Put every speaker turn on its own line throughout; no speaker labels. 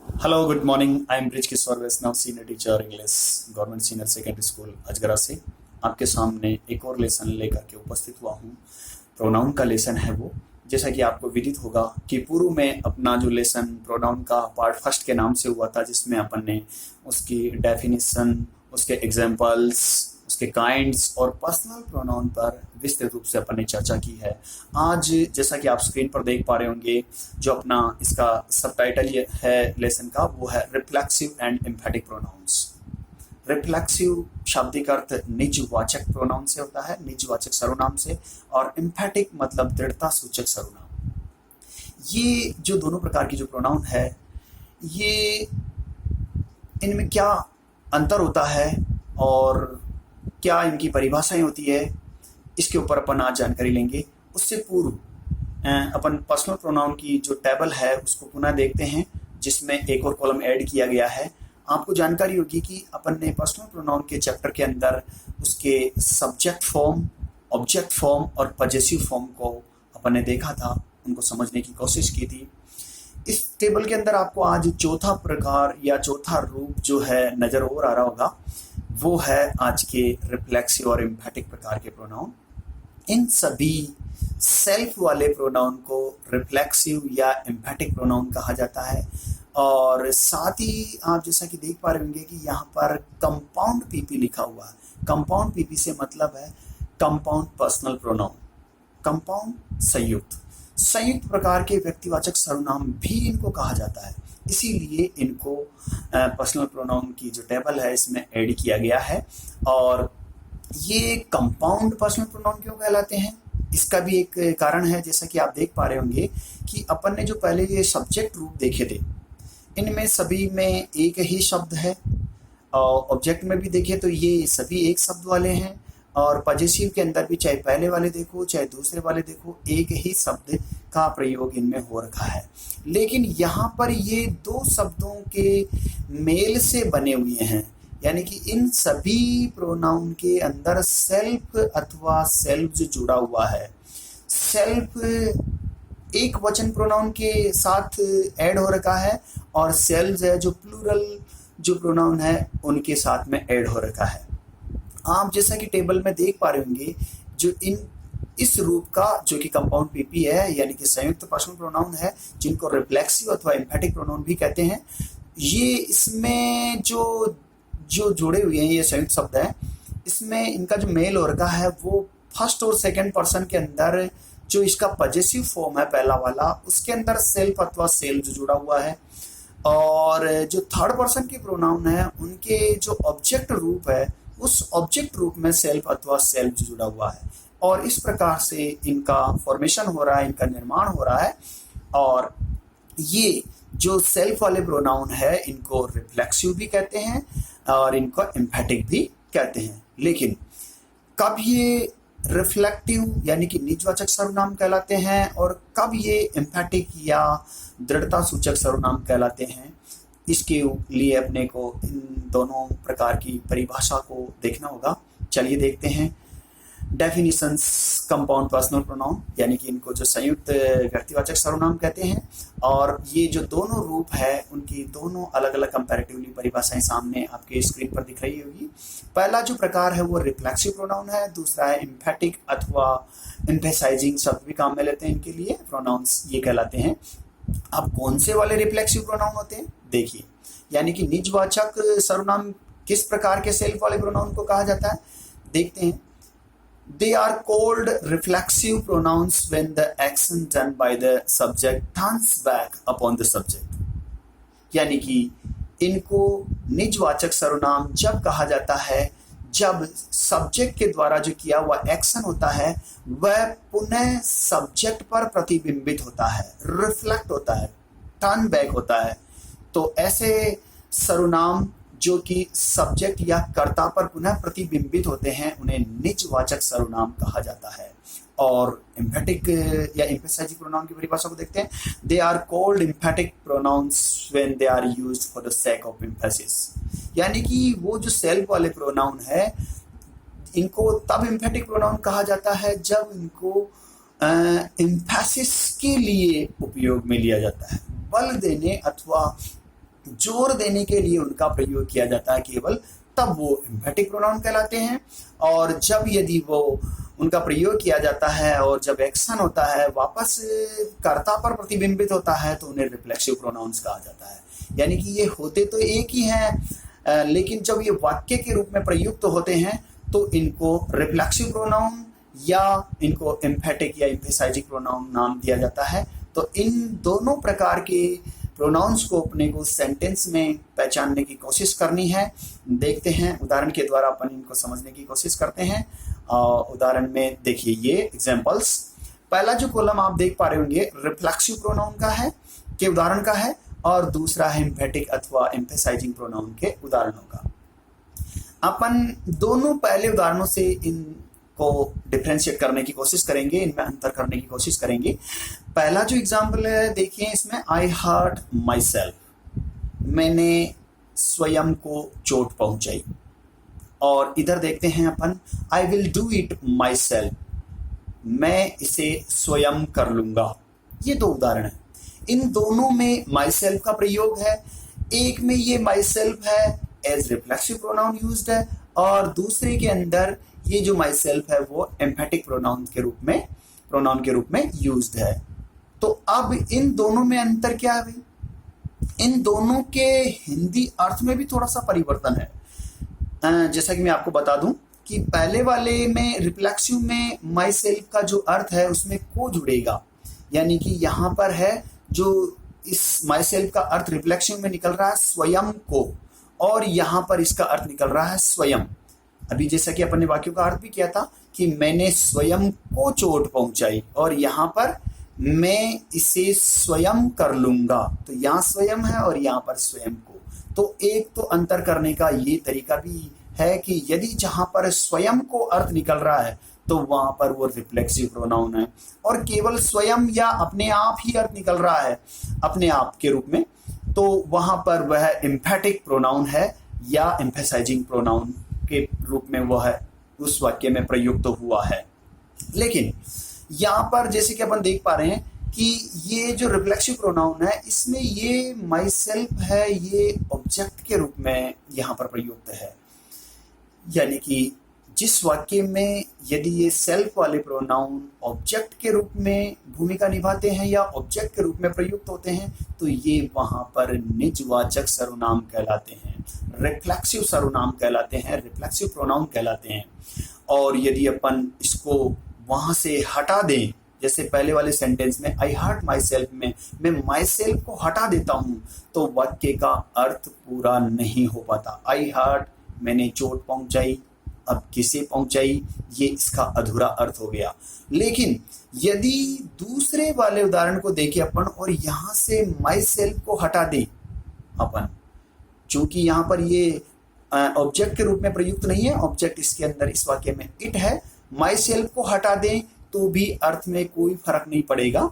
Hello, good morning. I am Brij Kishore Vaishnav, Senior Teacher English, Government Senior Secondary School, अजगरा से आपके सामने एक और लेसन लेकर के उपस्थित हुआ हूँ। प्रोनाउन का लेसन है वो, जैसा कि आपको विदित होगा कि पूर्व में अपना जो लेसन प्रोनाउन का पार्ट फर्स्ट के नाम से हुआ था, जिसमें अपन ने उसकी डेफिनेशन, उसके एग्जाम्पल्स, उसके काइंड्स और पर्सनल प्रोनाउन पर विस्तृत रूप से अपन ने चर्चा की है। आज जैसा कि आप स्क्रीन पर देख पा रहे होंगे, जो अपना इसका सबटाइटल ये है लेसन का, वो है reflexive and emphatic pronouns. Reflexive शाब्दिक अर्थ निजवाचक प्रोनाउन से होता है, निजवाचक सर्वनाम से, और एम्फेटिक मतलब दृढ़ता सूचक सर्वनाम। ये जो दोनों प्रकार की जो प्रोनाउन है, ये इनमें क्या अंतर होता है और क्या इनकी परिभाषाएं होती है, इसके ऊपर अपन आज जानकारी लेंगे। उससे पूर्व अपन पर्सनल प्रोनाउन की जो टेबल है उसको पुनः देखते हैं, जिसमें एक और कॉलम ऐड किया गया है। आपको जानकारी होगी कि अपन ने पर्सनल प्रोनाउन के चैप्टर के अंदर उसके सब्जेक्ट फॉर्म, ऑब्जेक्ट फॉर्म और पजेसिव फॉर्म को अपन ने देखा था, उनको समझने की कोशिश की थी। इस टेबल के अंदर आपको आज चौथा प्रकार या चौथा रूप जो है नजर और आ रहा होगा, वो है आज के रिफ्लेक्सिव और एम्फेटिक प्रकार के प्रोनाउन। इन सभी सेल्फ वाले प्रोनाउन को रिफ्लेक्सिव या एम्फेटिक प्रोनाउन कहा जाता है। और साथ ही आप जैसा कि देख पा रहे होंगे कि यहाँ पर कंपाउंड पीपी लिखा हुआ है। कंपाउंड पीपी से मतलब है कंपाउंड पर्सनल प्रोनाउन, कंपाउंड संयुक्त, संयुक्त प्रकार के व्यक्तिवाचक सर्वनाम भी इनको कहा जाता है। इसीलिए इनको पर्सनल प्रोनाउन की जो टेबल है इसमें ऐड किया गया है। और ये कंपाउंड पर्सनल प्रोनाउन क्यों कहलाते हैं, इसका भी एक कारण है। जैसा कि आप देख पा रहे होंगे कि अपन ने जो पहले ये सब्जेक्ट रूप देखे थे, इनमें सभी में एक ही शब्द है, और ऑब्जेक्ट में भी देखें तो ये सभी एक शब्द वाले हैं, और पजेसिव के अंदर भी चाहे पहले वाले देखो चाहे दूसरे वाले देखो, एक ही शब्द का प्रयोग इनमें हो रखा है। लेकिन यहाँ पर ये दो शब्दों के मेल से बने हुए हैं, यानी कि इन सभी प्रोनाउन के अंदर सेल्फ अथवा सेल्फ जो जुड़ा हुआ है, सेल्फ एक वचन प्रोनाउन के साथ ऐड हो रखा है, और सेल्फ है जो प्लूरल जो प्रोनाउन है उनके साथ में ऐड हो रखा है। आप जैसा कि टेबल में देख पा रहे होंगे, जो इस रूप का जो कि कंपाउंड पीपी है, यानी कि संयुक्त पर्सनल प्रोनाउन है, जिनको रिफ्लेक्सिव अथवा एम्फेटिक प्रोनाउन भी कहते हैं, ये इसमें जो जो जुड़े हुए हैं, ये संयुक्त शब्द है, इसमें इनका जो मेल हो रखा है वो फर्स्ट और सेकंड पर्सन के अंदर जो इसका पजेसिव फॉर्म है पहला वाला, उसके अंदर सेल्फ अथवा सेल्फ जो जुड़ा हुआ है, और जो थर्ड पर्सन के प्रोनाउन है उनके जो ऑब्जेक्ट रूप है उस ऑब्जेक्ट रूप में सेल्फ अथवा सेल्फ जुड़ा हुआ है। और इस प्रकार से इनका फॉर्मेशन हो रहा है, इनका निर्माण हो रहा है। और ये जो सेल्फ वाले प्रोनाउन है इनको रिफ्लेक्सिव भी कहते हैं और इनको एम्फेटिक भी कहते हैं। लेकिन कब ये रिफ्लेक्टिव यानी कि निजवाचक सर्वनाम कहलाते हैं और कब ये एम्फेटिक या दृढ़ता सूचक सर्वनाम कहलाते हैं, इसके लिए अपने को इन दोनों प्रकार की परिभाषा को देखना होगा। चलिए देखते हैं। डेफिनेशंस कंपाउंड पर्सनल प्रोनाउन, यानी कि इनको जो संयुक्त व्यक्तिवाचक सर्वनाम कहते हैं, और ये जो दोनों रूप है उनकी दोनों अलग अलग कंपैरेटिवली परिभाषाएं सामने आपके स्क्रीन पर दिख रही होगी। पहला जो प्रकार है वो रिफ्लेक्सिव प्रोनाउन है, दूसरा है एम्फेटिक अथवा एम्फेसाइजिंग शब्द भी काम में लेते हैं इनके लिए, प्रोनाउंस ये कहलाते हैं। अब कौन से वाले रिफ्लेक्सिव प्रोनाउन होते हैं देखिए, यानी कि निजवाचक सर्वनाम किस प्रकार के सेल्फ वाले प्रोनाउन को कहा जाता है, देखते हैं। They are called reflexive pronouns when the action done by the subject turns back upon the subject. यानी कि इनको निजवाचक सर्वनाम जब कहा जाता है जब सब्जेक्ट के द्वारा जो किया हुआ एक्शन होता है वह पुनः सब्जेक्ट पर प्रतिबिंबित होता है, रिफ्लेक्ट होता है, टर्न बैक होता है। तो ऐसे सर्वनाम जो कि सब्जेक्ट या कर्ता पर पुनः प्रतिबिंबित होते हैं उन्हें निजवाचक सर्वनाम कहा जाता है। और एम्फेटिक या एम्फेसाइजिंग प्रोनाउन की परिभाषा को देखते हैं। They are called emphatic pronouns when they are used for the sake of emphasis, यानी कि वो जो सेल्फ वाले प्रोनाउन है इनको तब एम्फेटिक प्रोनाउन कहा जाता है जब इनको एम्फेसिस के लिए उपयोग में लिया जाता है, बल देने अथवा जोर देने के लिए उनका प्रयोग किया जाता है केवल, तब वो एम्फेटिक प्रोनाउन कहलाते हैं। और जब यदि वो उनका प्रयोग किया जाता है और जब एक्शन होता है वापस कर्ता पर प्रतिबिंबित होता है तो उन्हें रिफ्लेक्सिव प्रोनाउंस कहा जाता है। यानी कि ये होते तो एक ही हैं, लेकिन जब ये वाक्य के रूप में प्रयुक्त होते हैं तो इनको रिफ्लेक्सिव प्रोनाउन या इनको एम्फेटिक या एम्फेसाइजिक प्रोनाउन नाम दिया जाता है। तो इन दोनों प्रकार के प्रोनाउंस को अपने को सेंटेंस में पहचानने की कोशिश करनी है। देखते हैं उदाहरण के द्वारा अपन इनको समझने की कोशिश करते हैं। उदाहरण में देखिए ये एग्जांपल्स। पहला जो कॉलम आप देख पा रहे होंगे रिफ्लेक्सिव प्रोनाउन का है, के उदाहरण का है, और दूसरा है एम्फेटिक अथवा एम्फेसाइजिंग प्रोनाउन के उदाहरणों का। अपन दोनों पहले उदाहरणों से इनको डिफरेंशिएट करने की कोशिश करेंगे, इनमें अंतर करने की कोशिश करेंगे। पहला जो एग्जाम्पल है देखिए इसमें, आई हर्ट माई सेल्फ, मैंने स्वयं को चोट पहुंचाई। और इधर देखते हैं अपन, I will do it myself, मैं इसे स्वयं कर लूंगा। ये दो उदाहरण है। इन दोनों में माई सेल्फ का प्रयोग है। एक में ये माई सेल्फ है एज रिफ्लेक्सिव प्रोनाउन यूज्ड है, और दूसरे के अंदर ये जो माई सेल्फ है वो एम्फेटिक प्रोनाउन के रूप में यूज्ड है। तो अब इन दोनों में अंतर क्या है भाई? इन दोनों के हिंदी अर्थ में भी थोड़ा सा परिवर्तन है। जैसा कि मैं आपको बता दूं कि पहले वाले में रिफ्लेक्सिव में माई सेल्फ का जो अर्थ है उसमें को जुड़ेगा, यानी कि यहाँ पर है जो इस माई सेल्फ का अर्थ रिफ्लेक्सिव में निकल रहा है स्वयं को, और यहाँ पर इसका अर्थ निकल रहा है स्वयं। अभी जैसा कि अपन ने वाक्यों का अर्थ भी किया था कि मैंने स्वयं को चोट पहुंचाई, और यहाँ पर मैं इसे स्वयं कर लूंगा। तो यहाँ स्वयं है और यहाँ पर स्वयं को। तो एक तो अंतर करने का ये तरीका भी है कि यदि जहां पर स्वयं को अर्थ निकल रहा है तो वहां पर वो रिफ्लेक्सिव प्रोनाउन है, और केवल स्वयं या अपने आप ही अर्थ निकल रहा है अपने आप के रूप में, तो वहां पर वह एम्फेटिक प्रोनाउन है या एम्फेसाइजिंग प्रोनाउन के रूप में वह उस वाक्य में प्रयुक्त हुआ है। लेकिन यहाँ पर जैसे कि अपन देख पा रहे हैं कि ये जो रिफ्लेक्सिव प्रोनाउन है इसमें ये माई सेल्फ है, ये ऑब्जेक्ट के रूप में यहाँ पर प्रयुक्त है। यानी कि जिस वाक्य में यदि ये सेल्फ वाले प्रोनाउन ऑब्जेक्ट के रूप में भूमिका निभाते हैं या ऑब्जेक्ट के रूप में प्रयुक्त होते हैं तो ये वहाँ पर निजवाचक सर्वनाम कहलाते हैं, रिफ्लेक्सिव सर्वनाम कहलाते हैं, रिफ्लेक्सिव प्रोनाउन कहलाते हैं। और यदि अपन इसको वहाँ से हटा दें, जैसे पहले वाले सेंटेंस में आई हर्ट माई सेल्फ में मैं माई सेल्फ को हटा देता हूँ तो वाक्य का अर्थ पूरा नहीं हो पाता। आई हर्ट, मैंने चोट पहुंचाई, अब किसे पहुंचाई, ये इसका अधूरा अर्थ हो गया। लेकिन यदि दूसरे वाले उदाहरण को देखें अपन और यहाँ से माई सेल्फ को हटा दें अपन, चूंकि यहाँ पर ये ऑब्जेक्ट के रूप में प्रयुक्त नहीं है, ऑब्जेक्ट इसके अंदर इस वाक्य में इट है, माई सेल्फ को हटा दें तो भी अर्थ में कोई फर्क नहीं पड़ेगा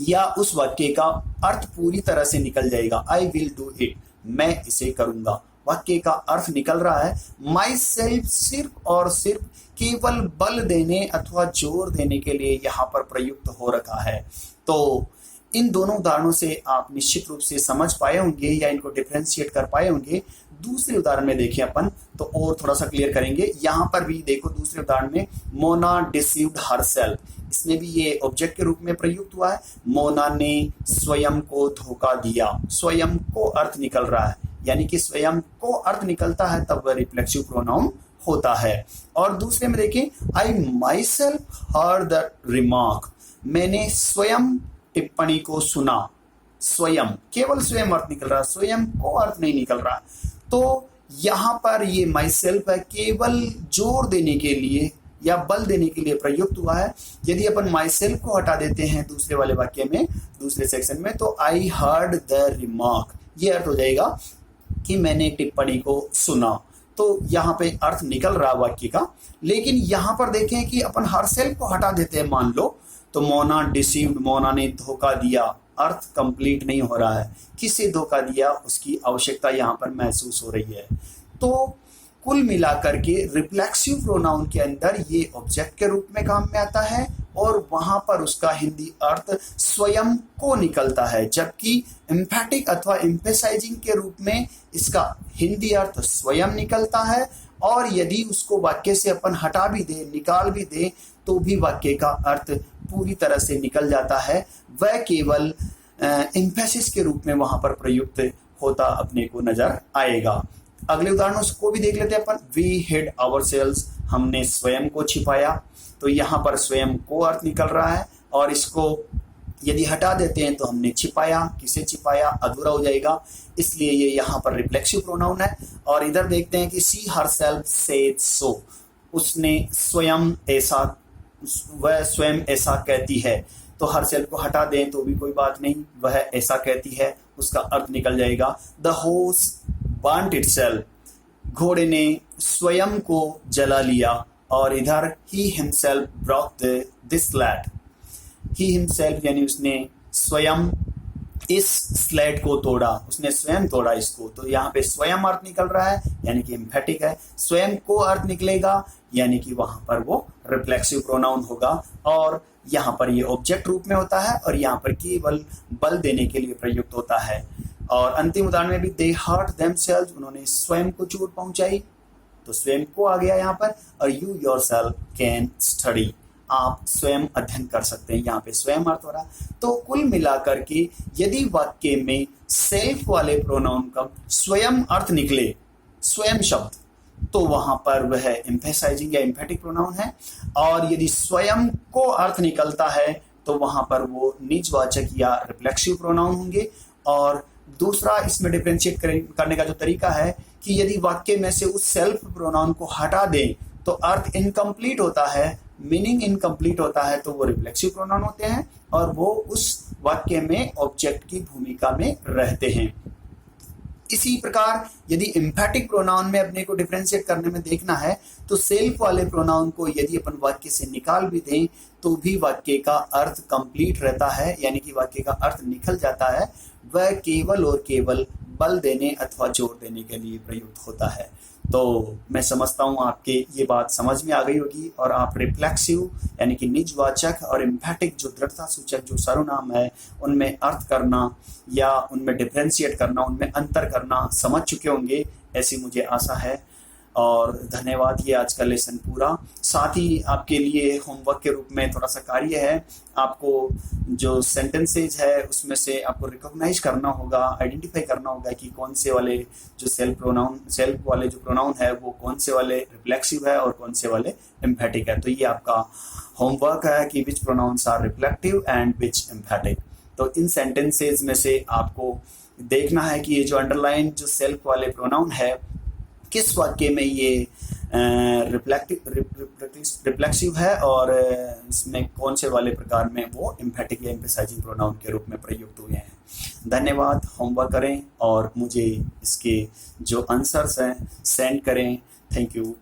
या उस वाक्य का अर्थ पूरी तरह से निकल जाएगा। आई विल डू इट, मैं इसे करूंगा, वाक्य का अर्थ निकल रहा है। माई सेल्फ सिर्फ और सिर्फ केवल बल देने अथवा जोर देने के लिए यहाँ पर प्रयुक्त हो रखा है। तो इन दोनों उदाहरणों से आप निश्चित रूप से समझ पाए होंगे या इनको डिफरेंशिएट कर पाए होंगे। दूसरे उदाहरण में देखें अपन तो और थोड़ा सा क्लियर करेंगे। यहाँ पर भी देखो दूसरे उदाहरण में, मोना डिसीव्ड हरसेल्फ, इसमें भी ये ऑब्जेक्ट के रूप में प्रयुक्त हुआ है। मोना ने स्वयं को धोखा दिया, स्वयं को अर्थ निकल रहा है, यानी कि स्वयं को अर्थ निकलता है तब वह रिफ्लेक्सिव प्रोनाउन होता है। और दूसरे में देखें, I myself heard the remark, मैंने स्वयं टिप्पणी को सुना, स्वयं, केवल स्वयं अर्थ निकल रहा है, स्वयं को अर्थ नहीं निकल रहा। तो यहाँ पर ये माई सेल्फ है, केवल जोर देने के लिए या बल देने के लिए प्रयुक्त हुआ है। यदि अपन माई सेल्फ को हटा देते हैं दूसरे वाले वाक्य में, दूसरे सेक्शन में, तो आई हर्ड द रिमार्क, ये अर्थ हो जाएगा कि मैंने टिप्पणी को सुना। तो यहाँ पे अर्थ निकल रहा वाक्य का। लेकिन यहाँ पर देखें कि अपन हर सेल्फ को हटा देते हैं मान लो, तो मोना डिसीव्ड, मोना ने धोखा दिया, अर्थ कंप्लीट नहीं हो रहा है। किसे धोखा दिया उसकी आवश्यकता यहाँ पर महसूस हो रही है। तो कुल मिलाकर के रिफ्लेक्सिव प्रोनाउन के अंदर ये ऑब्जेक्ट के रूप में काम में आता है और वहां पर उसका हिंदी अर्थ स्वयं को निकलता है, जबकि एम्फैटिक अथवा एम्फेसाइजिंग के रूप में इसका हिंदी अर्थ स्वयं निकलता है और यदि उसको वाक्य से अपन हटा भी दे, निकाल भी दे, तो भी वाक्य का अर्थ पूरी तरह से निकल जाता है। वह केवल एम्फेसिस के रूप में वहां पर प्रयुक्त होता अपने को नजर आएगा। अगले उदाहरणों को भी देख लेते हैं अपन। वी हिड आवरसेल्व्स, हमने स्वयं को छिपाया, तो यहाँ पर स्वयं को अर्थ निकल रहा है और इसको यदि हटा देते हैं तो हमने छिपाया, किसे छिपाया, अधूरा हो जाएगा, इसलिए ये यहाँ पर रिफ्लेक्सिव प्रोनाउन है। और इधर देखते हैं कि शी हरसेल्फ सेड सो, उसने स्वयं ऐसा, वह स्वयं ऐसा कहती है, तो हरसेल्फ को हटा दें तो भी कोई बात नहीं, वह ऐसा कहती है, उसका अर्थ निकल जाएगा द हॉर्स बर्न्ट इटसेल्फ, घोड़े ने स्वयं को जला लिया। और इधर ही himself broke this lad, he himself यानी उसने स्वयं इस स्लेट को तोड़ा, उसने स्वयं तोड़ा इसको, तो यहाँ पे स्वयं अर्थ निकल रहा है यानी कि एम्फेटिक है। स्वयं को अर्थ निकलेगा यानी कि वहां पर वो रिफ्लेक्सिव प्रोनाउन होगा और यहाँ पर ये ऑब्जेक्ट रूप में होता है और यहाँ पर केवल बल देने के लिए प्रयुक्त होता है। और अंतिम उदाहरण में भी दे हर्ट देमसेल्व्स, उन्होंने स्वयं को चोट पहुंचाई, तो स्वयं को आ गया यहाँ पर। और यू योरसेल्फ कैन स्टडी, आप स्वयं अध्ययन कर सकते हैं, यहाँ पे स्वयं अर्थ हो रहा। तो कुल मिलाकर के यदि वाक्य में सेल्फ वाले प्रोनाउन का स्वयं अर्थ निकले, स्वयं शब्द, तो वहां पर वह एम्फेसाइजिंग या एम्फेटिक प्रोनाउन है। और यदि स्वयं को अर्थ निकलता है तो वहां पर वो निजवाचक या रिफ्लेक्सिव प्रोनाउन होंगे। और दूसरा इसमें डिफरेंशिएट करने का जो तरीका है कि यदि वाक्य में से उस सेल्फ प्रोनाउन को हटा दें तो अर्थ इनकम्प्लीट होता है, मीनिंग इनकम्प्लीट होता है, तो वो रिफ्लेक्सिव प्रोनाउन होते हैं और वो उस वाक्य में ऑब्जेक्ट की भूमिका में रहते हैं। इसी प्रकार यदि एम्फेटिक प्रोनाउन में अपने को डिफरेंशिएट करने में देखना है तो सेल्फ वाले प्रोनाउन को यदि अपन वाक्य से निकाल भी दें तो भी वाक्य का अर्थ कंप्लीट रहता है, यानी कि वाक्य का अर्थ निकल जाता है। वह केवल और केवल बल देने अथवा जोर देने के लिए प्रयुक्त होता है। तो मैं समझता हूँ आपके ये बात समझ में आ गई होगी और आप रिफ्लेक्सिव यानी कि निजवाचक और एम्फेटिक जो दृढ़ता सूचक जो सर्वनाम है उनमें अर्थ करना या उनमें डिफरेंशिएट करना, उनमें अंतर करना समझ चुके होंगे, ऐसी मुझे आशा है। और धन्यवाद। ये आज का लेसन पूरा। साथ ही आपके लिए होमवर्क के रूप में थोड़ा सा कार्य है, आपको जो सेंटेंसेज है उसमें से आपको रिकॉग्नाइज करना होगा, आइडेंटिफाई करना होगा कि कौन से वाले जो सेल्फ वाले जो प्रोनाउन है वो कौन से वाले रिफ्लेक्सिव है और कौन से वाले एम्फेटिक है। तो ये आपका होमवर्क है कि which pronouns are reflective and which emphatic. तो इन सेंटेंसेज में से आपको देखना है कि ये जो अंडरलाइन जो सेल्फ वाले प्रोनाउन है किस वाक्य में ये रिफ्लेक्सिव है और इसमें कौन से वाले प्रकार में वो एम्फेटिक या एम्फेसाइजिंग प्रोनाउन के रूप में प्रयुक्त हुए हैं। धन्यवाद। होमवर्क करें और मुझे इसके जो आंसर्स हैं सेंड करें। Thank you.